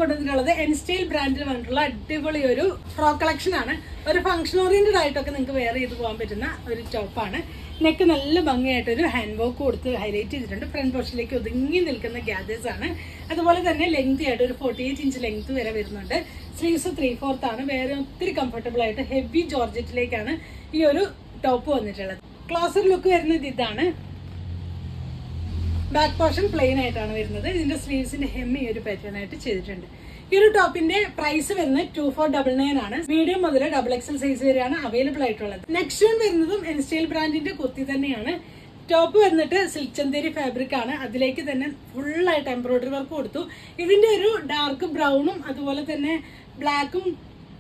കൊണ്ടുവന്നിട്ടുള്ളത് N style ബ്രാൻഡിൽ വന്നിട്ടുള്ള അടിപൊളി ഒരു ഫ്രോക്ക് കളക്ഷൻ ആണ്. ഒരു ഫംഗ്ഷൻ ഓറിയന്റഡ് ആയിട്ടൊക്കെ നിങ്ങൾക്ക് വെയർ ചെയ്ത് പോകാൻ പറ്റുന്ന ഒരു ടോപ്പാണ്. നെക്ക് നല്ല ഭംഗിയായിട്ടൊരു ഹാൻഡ് വർക്ക് കൊടുത്ത് ഹൈലൈറ്റ് ചെയ്തിട്ടുണ്ട്. ഫ്രണ്ട് പോർഷനിലേക്ക് ഒതുങ്ങി നിൽക്കുന്ന ഗ്യാദേഴ്സ് ആണ്. അതുപോലെ തന്നെ ലെങ്ത് ആയിട്ട് ഒരു 48 ഇഞ്ച് ലെങ്ത് വരെ വരുന്നുണ്ട്. സ്ലീവ്സ് 3/4 ആണ്. വേറെ ഒത്തിരി കംഫർട്ടബിൾ ആയിട്ട് ഹെവി ജോർജറ്റിലേക്കാണ് ഈ ഒരു ടോപ്പ് വന്നിട്ടുള്ളത്. ക്ലോസർ ലുക്ക് വരുന്നത് ഇതാണ്. ബാക്ക് പോർഷൻ പ്ലെയിൻ ആയിട്ടാണ് വരുന്നത്. ഇതിന്റെ സ്ലീവ്സിന്റെ ഹെം ഈ ഒരു പാറ്റേൺ ആയിട്ട് ചെയ്തിട്ടുണ്ട്. ഈ ഒരു ടോപ്പിന്റെ പ്രൈസ് വരുന്നത് 2499 ആണ്. മീഡിയം മുതൽ XXL സൈസ് വരെയാണ് അവൈലബിൾ ആയിട്ടുള്ളത്. നെക്സ്റ്റ് വൺ വരുന്നതും എൻ സ്റ്റൈൽ ബ്രാൻഡിന്റെ കുർത്തി തന്നെയാണ്. ടോപ്പ് വന്നിട്ട് സിൽക്ക് ചന്തേരി ഫാബ്രിക് ആണ്. അതിലേക്ക് തന്നെ ഫുൾ ആയിട്ട് എംബ്രോയിഡറി വർക്ക് കൊടുത്തു. ഇതിന്റെ ഒരു ഡാർക്ക് ബ്രൗണും അതുപോലെ തന്നെ ബ്ലാക്കും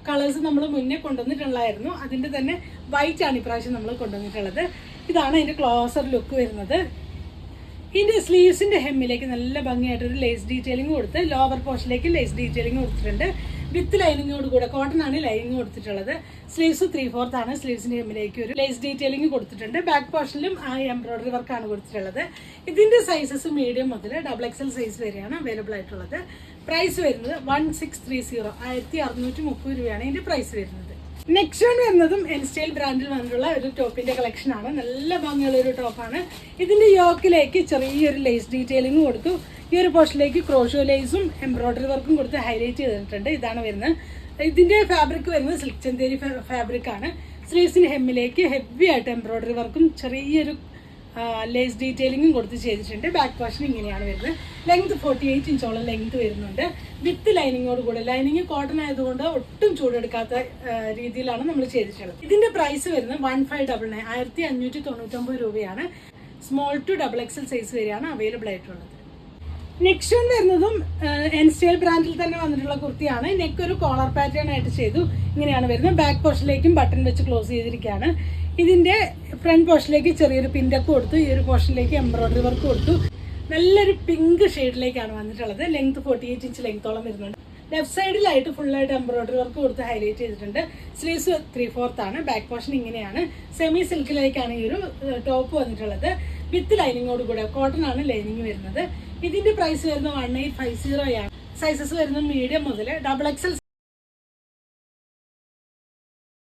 കളേഴ്സ് നമ്മൾ മുന്നേ കൊണ്ടുവന്നിട്ടുള്ളായിരുന്നു. അതിന്റെ തന്നെ വൈറ്റ് ആണ് ഇപ്രാവശ്യം നമ്മൾ കൊണ്ടുവന്നിട്ടുള്ളത്. ഇതാണ് അതിന്റെ ക്ലോസർ ലുക്ക് വരുന്നത്. ഇതിന്റെ സ്ലീവ്സിന്റെ ഹെമ്മിലേക്ക് നല്ല ഭംഗിയായിട്ടൊരു ലേസ് ഡീറ്റെയിലിംഗ് കൊടുത്ത് ലോവർ പോർഷനിലേക്ക് ലേസ് ഡീറ്റെയിലിംഗ് കൊടുത്തിട്ടുണ്ട്. വിത്ത് ലൈനിങ്ങോട് കൂടെ കോട്ടൺ ആണ് ലൈനിങ് കൊടുത്തിട്ടുള്ളത്. സ്ലീവ്സ് 3/4 ആണ്. സ്ലീവ്സിന്റെ ഹെമ്മിലേക്ക് ഒരു ലേസ് ഡീറ്റെയിലിംഗ് കൊടുത്തിട്ടുണ്ട്. ബാക്ക് പോർഷനിലും ആ എംബ്രോയിഡറി വർക്കാണ് കൊടുത്തിട്ടുള്ളത്. ഇതിന്റെ സൈസസ് മീഡിയം മുതൽ XXL സൈസ് വരെയാണ് അവൈലബിൾ ആയിട്ടുള്ളത്. പ്രൈസ് വരുന്നത് 1630 1630 രൂപയാണ് ഇതിന്റെ പ്രൈസ് വരുന്നത്. നെക്സ്റ്റ് വൺ വരുന്നതും എൻ സ്റ്റൈൽ ബ്രാൻഡിൽ വന്നിട്ടുള്ള ഒരു ടോപ്പിന്റെ കളക്ഷൻ ആണ്. നല്ല ഭംഗിയുള്ള ഒരു ടോപ്പാണ്. ഇതിന്റെ യോക്കിലേക്ക് ചെറിയൊരു ലേസ് ഡീറ്റെയിലിംഗ് കൊടുത്തു. ഈ ഒരു പോർഷനിലേക്ക് ക്രോഷോ ലേസും എംബ്രോയിഡറി വർക്കും കൊടുത്ത് ഹൈലൈറ്റ് ചെയ്തിട്ടുണ്ട്. ഇതാണ് വരുന്നത്. ഇതിന്റെ ഫാബ്രിക് വരുന്നത് സിൽക്ക് ചന്തേരി ഫാബ്രിക് ആണ്. സ്ലീവ്സിന്റെ ഹെമ്മിലേക്ക് ഹെവി ആയിട്ട് എംബ്രോയിഡറി വർക്കും ചെറിയൊരു ലേസ് ഡീറ്റെയിലിംഗും കൊടുത്ത് ചെയ്തിട്ടുണ്ട്. ബാക്ക് പോർഷൻ ഇങ്ങനെയാണ് വരുന്നത്. ലെങ്ത് 48 ഇഞ്ചോളം ലെങ്ത് വരുന്നുണ്ട്. വിത്ത് ലൈനിങ്ങോട് കൂടെ. ലൈനിങ് കോട്ടൺ ആയതുകൊണ്ട് ഒട്ടും ചൂടെടുക്കാത്ത രീതിയിലാണ് നമ്മൾ ചെയ്തിട്ടുള്ളത്. ഇതിന്റെ പ്രൈസ് വരുന്നത് 1599 1599 രൂപയാണ്. സ്മോൾ ടു XXL സൈസ് വരെയാണ് അവൈലബിൾ ആയിട്ടുള്ളത്. നെക്സ്റ്റ് വൺ വരുന്നതും എൻ സ്റ്റൈൽ ബ്രാൻഡിൽ തന്നെ വന്നിട്ടുള്ള കുർത്തിയാണ്. നെക്ക് ഒരു കോളർ പാറ്റേൺ ആയിട്ട് ചെയ്തു. ഇങ്ങനെയാണ് വരുന്നത്. ബാക്ക് പോർഷനിലേക്കും ബട്ടൺ വെച്ച് ക്ലോസ് ചെയ്തിരിക്കുകയാണ്. ഇതിന്റെ ഫ്രണ്ട് പോർഷനിലേക്ക് ചെറിയൊരു പിൻഡക്ക് കൊടുത്തു. ഈ ഒരു പോർഷനിലേക്ക് എംബ്രോയിഡറി വർക്ക് കൊടുത്തു. നല്ലൊരു പിങ്ക് ഷെയ്ഡിലേക്കാണ് വന്നിട്ടുള്ളത്. ലെങ്ത് 48 ഇഞ്ച് ലെങ്ത്തോളം വരുന്നുണ്ട്. ലെഫ്റ്റ് സൈഡിലായിട്ട് ഫുള്ളായിട്ട് എംബ്രോയിഡറി വർക്ക് കൊടുത്ത് ഹൈലൈറ്റ് ചെയ്തിട്ടുണ്ട്. സ്ലീവ്സ് 3/4 ആണ്. ബാക്ക് പോർഷൻ ഇങ്ങനെയാണ്. സെമി സിൽക്കിലേക്കാണ് ഈ ഒരു ടോപ്പ് വന്നിട്ടുള്ളത്. വിത്ത് ലൈനിങ്ങോട് കൂടെ കോട്ടൺ ആണ് ലൈനിങ് വരുന്നത്. ഇതിന്റെ പ്രൈസ് വരുന്നത് 1850 ആണ്. സൈസസ് വരുന്നത് മീഡിയം മുതൽ XXL